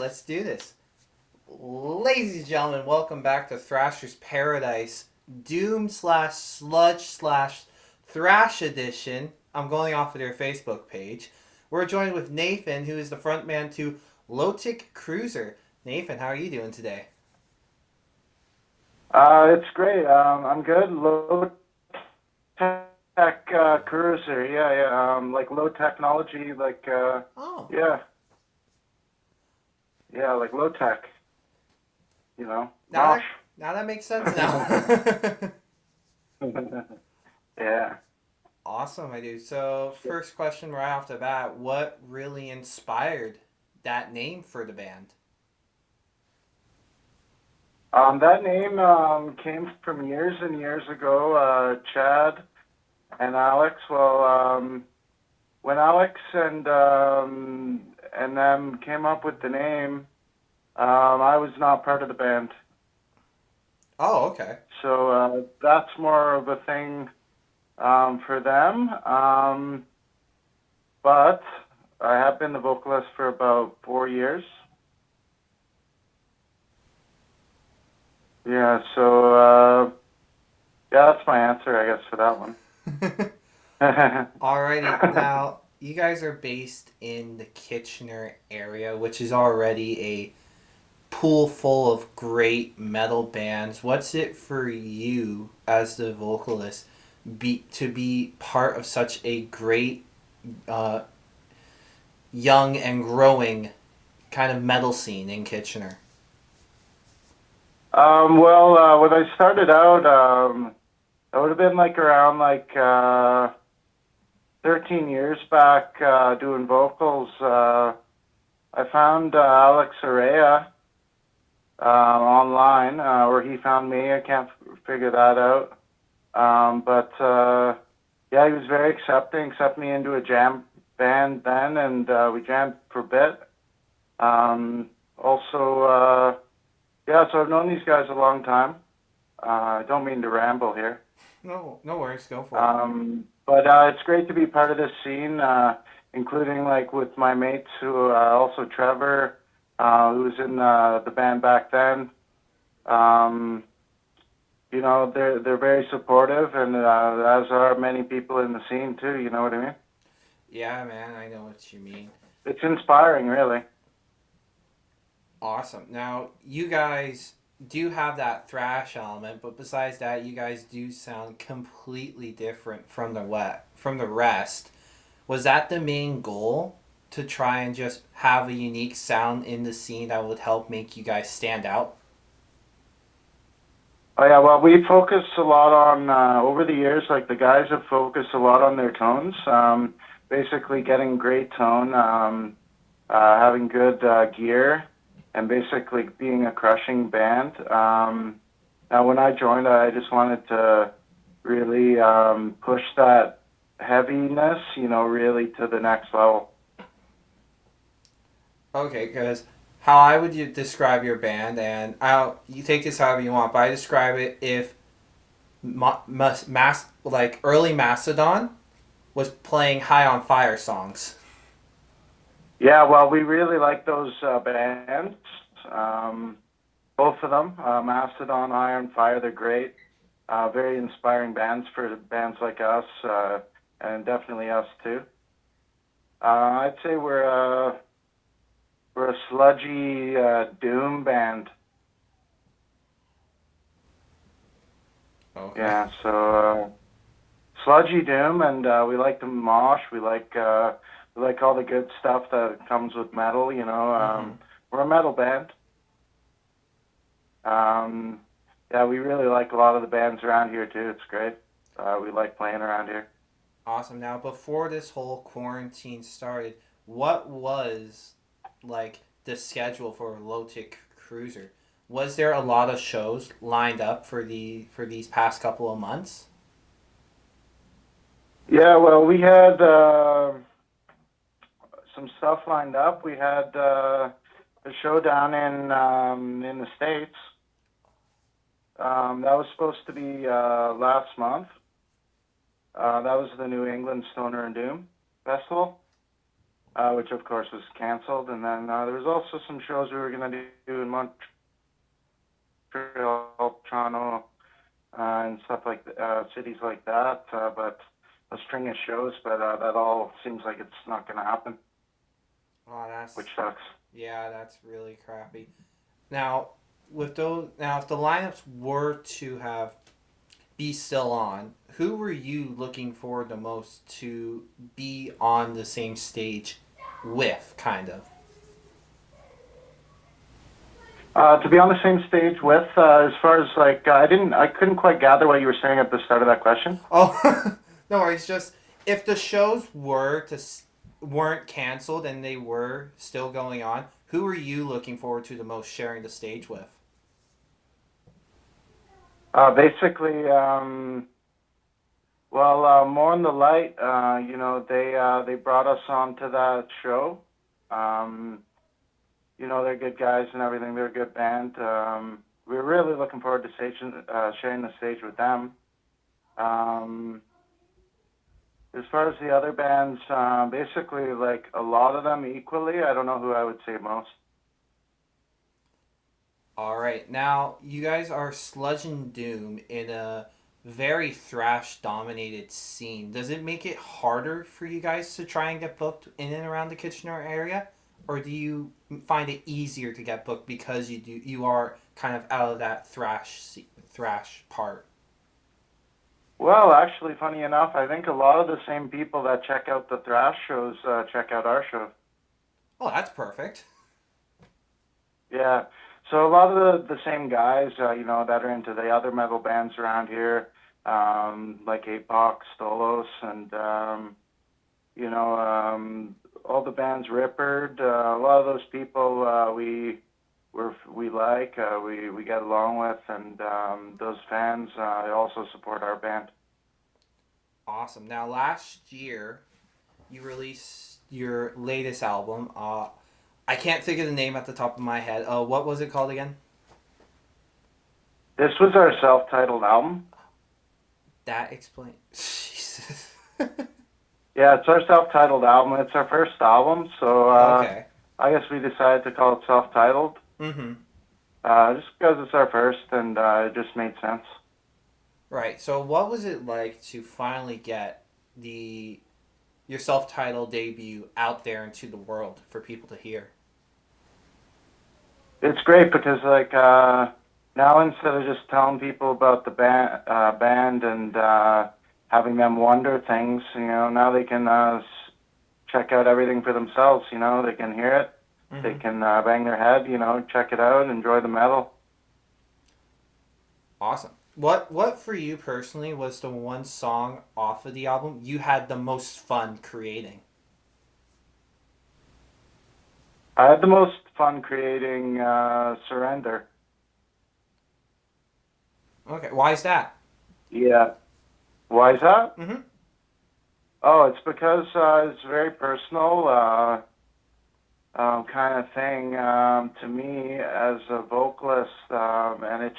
let's do this. Ladies and gentlemen, welcome back to Thrashers Paradise Doom slash Sludge slash Thrash Edition. I'm going off of their Facebook page. We're joined with Nathan, who is the frontman to Lotek Cruiser. Nathan, how are you doing today? It's great. I'm good. Low tech cruiser. Yeah, yeah. Like low technology. Oh, Yeah, yeah. Like low tech. now Mosh. that makes sense now. Yeah. Awesome, I do. So, first question right off the bat, what really inspired that name for the band? That name came from years and years ago. Chad and Alex. Well, when Alex and them came up with the name, I was not part of the band. Oh, okay. So that's more of a thing for them. But I have been the vocalist for about 4 years. Yeah, so yeah, that's my answer, I guess, for that one. Alrighty, now you guys are based in the Kitchener area, which is already a pool full of great metal bands. What's it for you as the vocalist to be part of such a great, uh, young and growing kind of metal scene in Kitchener? When I started out, it would have been like around 13 years back doing vocals. I found Alex Araya online, where he found me. I can't figure that out. But yeah, he was very accepting, accepted me into a jam band then, and we jammed for a bit. Also, yeah, so I've known these guys a long time. I don't mean to ramble here. No, no worries. Go for it. But it's great to be part of this scene, including like with my mates who also Trevor, who was in the band back then. Um, they're very supportive, and as are many people in the scene too. You know what I mean? Yeah, man, I know what you mean. It's inspiring, really. Awesome. Now, you guys do have that thrash element, but besides that, you guys do sound completely different from the rest. Was that the main goal to try and just have a unique sound in the scene that would help make you guys stand out? Oh yeah, well, we focus a lot on over the years. Like the guys have focused a lot on their tones. Basically, getting great tone, having good gear, and basically being a crushing band. Now, when I joined, I just wanted to really push that heaviness, really to the next level. Okay, because how I would describe your band, and you take this however you want, but I describe it if like early Mastodon was playing High on Fire songs. Yeah, well, we really like those bands. Um, Both of them, Mastodon, Iron Fire, they're great. Very inspiring bands for bands like us, and definitely us too. I'd say we're a sludgy doom band. Okay. Yeah, so sludgy doom, and we like to mosh. We like all the good stuff that comes with metal. Mm-hmm. We're a metal band. Um, yeah, we really like a lot of the bands around here too. It's great. We like playing around here. Awesome. Now, before this whole quarantine started, what was like the schedule for Lotek Cruiser? Was there a lot of shows lined up for these past couple of months? Yeah, well, we had some stuff lined up. We had a show down in the States. That was supposed to be last month. That was the New England Stoner and Doom Festival. which of course was canceled. And then there was also some shows we were going to do in Montreal, Toronto, and stuff like cities like that. But a string of shows, but that all seems like it's not going to happen, Oh, which that's sucks. yeah, that's really crappy. Now, if the lineups were to have be still on, who were you looking forward the most to be on the same stage with, kind of? To be on the same stage with, as far as like, I couldn't quite gather what you were saying at the start of that question. Oh, no worries. Just if the shows weren't canceled and they were still going on, who were you looking forward to the most sharing the stage with? Basically, well, more on the light. They brought us on to that show. Um, they're good guys and everything. They're a good band. We were really looking forward to sharing the stage with them. Um, as far as the other bands, basically, like a lot of them equally. I don't know who I would say most. All right, now you guys are Sludging Doom in a very thrash dominated scene. Does it make it harder for you guys to try and get booked in and around the Kitchener area, or do you find it easier to get booked because you are kind of out of that thrash part? Well, actually, funny enough, I think a lot of the same people that check out the thrash shows check out our show. Oh, that's perfect. Yeah. So a lot of the same guys, that are into the other metal bands around here, like Apox, Stolos, and all the bands Rippered. A lot of those people we get along with, and those fans also support our band. Awesome. Now, last year you released your latest album. I can't think of the name at the top of my head. What was it called again? This was our self-titled album. That explains. Jesus. Yeah, it's our self-titled album. It's our first album, so Okay. I guess we decided to call it self-titled, Mm-hmm. just because it's our first, and it just made sense. Right. So, what was it like to finally get the your self-titled debut out there into the world for people to hear? It's great because like now instead of just telling people about the band and having them wonder things, now they can check out everything for themselves. They can hear it, they Mm-hmm. can bang their head, check it out, enjoy the metal. Awesome. What for you personally was the one song off of the album you had the most fun creating? I had the most fun creating Surrender. Okay. Why is that? Yeah. Why is that? Mm-hmm. Oh, it's because it's very personal kind of thing to me as a vocalist, and it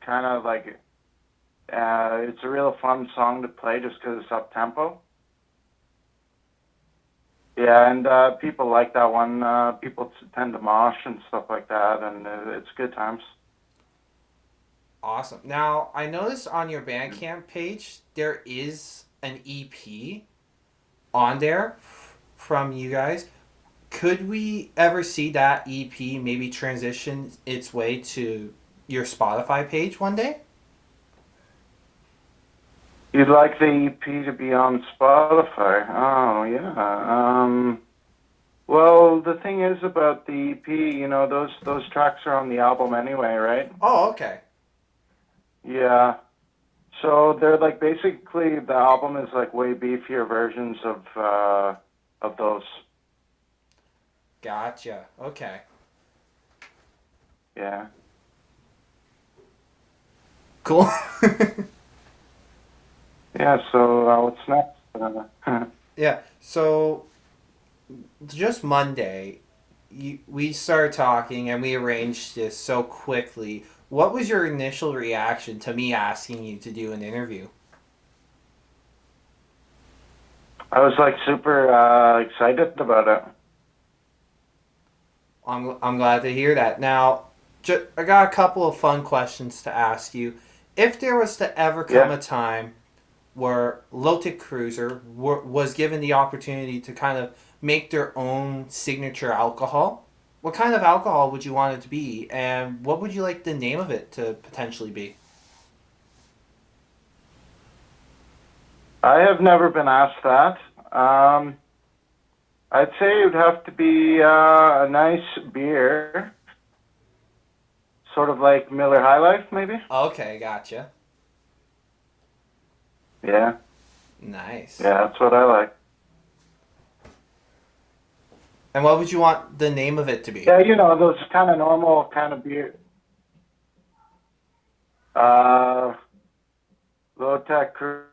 kind of like it's a real fun song to play just because it's up tempo. Yeah, and people like that one. People tend to mosh and stuff like that, and it's good times. Awesome. Now, I noticed on your Bandcamp page there is an EP on there from you guys. Could we ever see that EP maybe transition its way to your Spotify page one day? You'd like the EP to be on Spotify? Oh, yeah. Well, the thing is about the EP, those tracks are on the album anyway, right? Oh, okay. Yeah. So they're like basically the album is like way beefier versions of those. Gotcha. Okay. Yeah. Cool. Yeah. So what's next? Yeah. So just Monday, we started talking and we arranged this so quickly. What was your initial reaction to me asking you to do an interview? I was like super excited about it. I'm glad to hear that. Now, I got a couple of fun questions to ask you. If there was to ever come Yeah. a time where Lotek Cruiser was given the opportunity to kind of make their own signature alcohol, what kind of alcohol would you want it to be, and what would you like the name of it to potentially be? I have never been asked that. I'd say it would have to be a nice beer, sort of like Miller High Life, maybe. Okay, gotcha. Yeah, Nice. yeah, that's what I like. And what would you want the name of it to be? Yeah, you know those kind of normal kind of beer. Uh, Lotek Cruiser.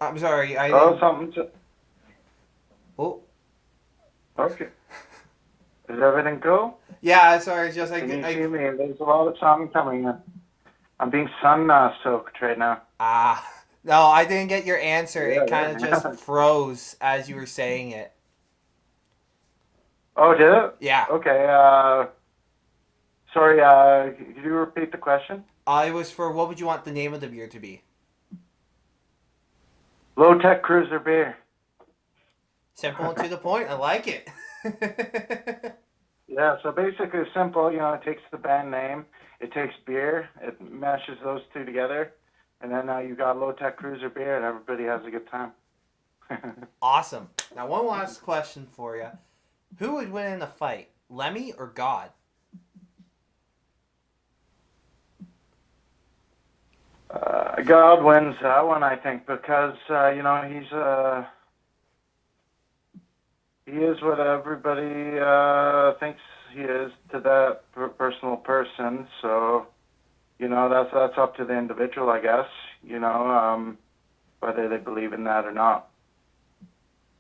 I'm sorry, I Oh, didn't. something. Oh, Okay. Is everything cool? yeah. Sorry, just Can you see I me? There's a lot of sun coming in. I'm being sun soaked right now. ah. No, I didn't get your answer. It Yeah, kind of just yeah. froze as you were saying it. Oh, did it? Yeah. Okay. Sorry. Could you repeat the question? It was for what would you want the name of the beer to be? Lotek Cruiser beer. Simple and to the point. I like it. Yeah. So basically, it's simple. You know, it takes the band name, it takes beer, it meshes those two together, and then you got Lotek Cruiser beer, and everybody has a good time. Awesome. Now, one last question for you. Who would win in a fight, Lemmy or God? God wins that one, I think, because you know he is what everybody thinks he is to that personal person. So you know that's up to the individual, I guess. You know whether they believe in that or not.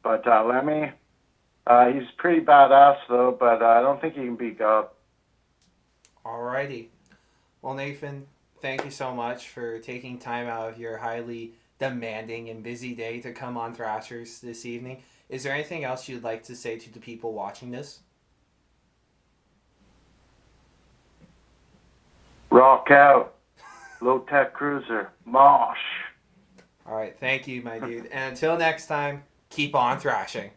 But Lemmy, he's pretty badass though. But I don't think he can beat God. Alrighty. Well, Nathan, thank you so much for taking time out of your highly demanding and busy day to come on Thrashers this evening. Is there anything else you'd like to say to the people watching this? Rock out, Lotek Cruiser, Mosh. All right, thank you, my dude. And until next time, keep on thrashing.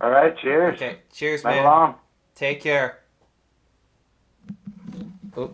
All right, cheers. Okay, cheers, Right man. along. Take care. Oh.